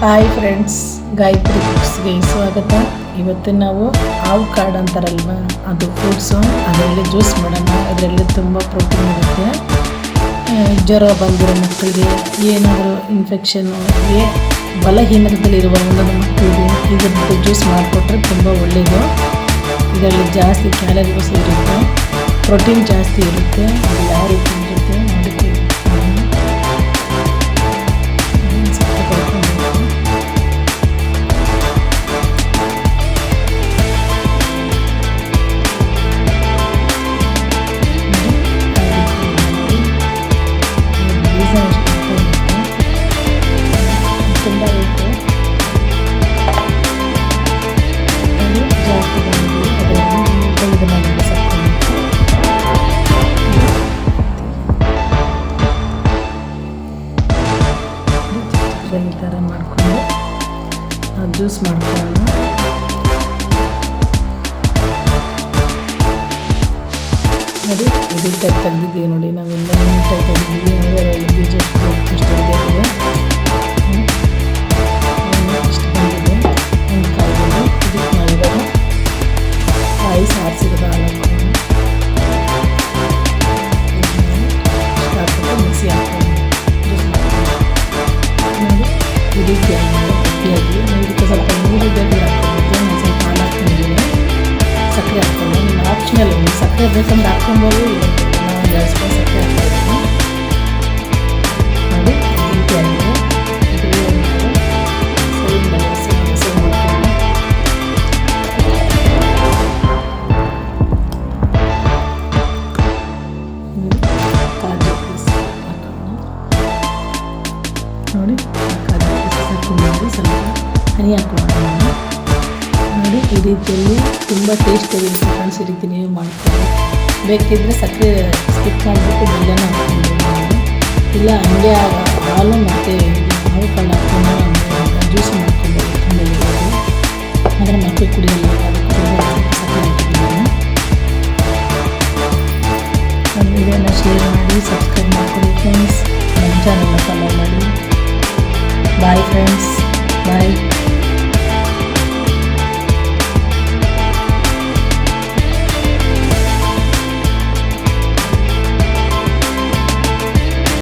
Hi friends, Gayatri ಫುಡ್ಸ್ಗೆ ಸ್ವಾಗತ. ಇವತ್ತು ನಾವು ಹಾವು ಕಾರ್ಡ್ ಅಂತಾರಲ್ವ, ಅದು ಫ್ರೂಟ್ಸು, ಅದರಲ್ಲಿ ಜ್ಯೂಸ್ ಮಾಡೋಣ. ಅದರಲ್ಲಿ ತುಂಬ ಪ್ರೋಟೀನ್ ಇರುತ್ತೆ. ಜ್ವರ ಬಂದಿರೋ ಮಕ್ಕಳಿಗೆ, ಏನಾದರೂ ಇನ್ಫೆಕ್ಷನ್ನು, ಬಲಹೀನತೆಯಲ್ಲಿರುವ ಒಂದೊಂದು ಮಕ್ಕಳಿಗೆ ಇದರದ್ದು ಜ್ಯೂಸ್ ಮಾಡಿಕೊಟ್ರೆ ತುಂಬ ಒಳ್ಳೆಯದು. ಇದರಲ್ಲಿ ಜಾಸ್ತಿ ಕ್ಯಾಲರೀಸ್ ಇರುತ್ತೆ, ಪ್ರೋಟೀನ್ ಜಾಸ್ತಿ ಇರುತ್ತೆ. ಅದು ಯಾವ ರೀತಿ ಇರುತ್ತೆ ನೋಡಿಕೊಳ್ಳಿ. ತುಂಬ ಬೇಕು, ಅದು ಜಾಸ್ತಿ ಬಂದಿದೆ. ಅದನ್ನು ತೆಗೆದು ಮಾಡಿದ್ರೆ ಸಾಕು. ಈ ಥರ ಮಾಡಿಕೊಂಡು ಜ್ಯೂಸ್ ಮಾಡ್ಕೊಳ್ಳೋಣ. ನೋಡಿ, ಇದು ಟೈಪ್ ತೆಗೆದಿದ್ದೀವಿ. ನೋಡಿ, ನಾವೆಲ್ಲ ನೀಟಾಗಿ ತೆಗೆದಿದ್ದೀವಿ. ಅದರಲ್ಲಿ ಬೀಜ ಇಷ್ಟು ಬಂದಿದೆ, ಇಷ್ಟು ಬಂದಿದೆ. ಒಂದು ಕಾಯಿಗೆ ಇದಕ್ಕೆ ಮಾಡಿರೋದು ಕಾಯಿ ಸಾರಿಸಿರೋದು ಹಾಳಾಕೊಂಡು ಹಾಕ್ಬಿಟ್ಟು ಮಿಕ್ಸಿ ಹಾಕ್ಕೊಂಡು ಜ್ಯೂಸ್ ಮಾಡ್ಕೊಂಡು ನೋಡಿ. ಈ ರೀತಿ ಗಟ್ಟಿಯಾಗಿ ಇದಕ್ಕೆ ಸ್ವಲ್ಪ ನೀರು ಬೇಗ ಹಾಕ್ಕೊಂಡು ನಾನು ಸ್ವಲ್ಪ ಹಾಲು ಹಾಕ್ಕೊಂಡಿದ್ದೀನಿ. ಸಕ್ಕರೆ ಹಾಕ್ಕೊಂಡು, ನೀವು ಆಪ್ಷನಲ್, ನೀವು ಸಕ್ಕರೆ ಬೇಕಂದ್ರೆ ಹಾಕ್ಕೊಬೋದು. ನಾನು ಒಂದು 2 ಸ್ಪೂನ್ ಸಕ್ಕರೆ ಹಾಕ್ತಾಯಿದ್ದೀನಿ. ನೋಡಿ, ಈ ರೀತಿ ಆಗಿದೆ. ಸೇವ್ ಮಾಡ್ಕೊಂಡು ಕಾಜು ಪೀಸ್ ಹಾಕೋಣ. ನೋಡಿ, ಕಾಜು ಪೀಸ್ ಹಾಕೊಂಡು ಸ್ವಲ್ಪ ಹನಿ ಹಾಕೋಣ. ನೋಡಿ, ಈ ರೀತಿಯಲ್ಲಿ ತುಂಬ ಟೇಸ್ಟಿಯಾಗಿರುತ್ತೆ ಫ್ರೆಂಡ್ಸ್. ಈ ರೀತಿ ನೀವು ಮಾಡ್ಕೊಂಡು, ಬೇಕಿದ್ದರೆ ಸಕ್ಕರೆ ಸ್ಕಿಪ್ ಮಾಡಿಬಿಟ್ಟು ಬೆಲ್ಲನ ಹಾಕ್ಕೊಂಡು, ಇಲ್ಲ ಹಂಗೆ ಹಾಲು ಮತ್ತು ಹಾವು ಕಾಳು ಹಾಕ್ಕೊಂಡು ಜ್ಯೂಸ್ ಮಾಡ್ಕೊಬೋದು. ತುಂಬ ಒಳ್ಳೆಯದು. ಆದರೆ ಮಕ್ಕಳು ಕುಡಿಯಲ್ಲ, ಅದಕ್ಕೆ ಸಕ್ಕರೆ ಹಾಕಿದ್ದೀನಿ. ನನ್ನ ವಿಡಿಯೋನ ಶೇರ್ ಮಾಡಿ, ಸಬ್ಸ್ಕ್ರೈಬ್ ಮಾಡ್ಕೊಳ್ಳಿ ಫ್ರೆಂಡ್ಸ್. ನಮ್ಮ ಚಾನಲ್ನ ಫಾಲೋ ಮಾಡಿ. Bye friends.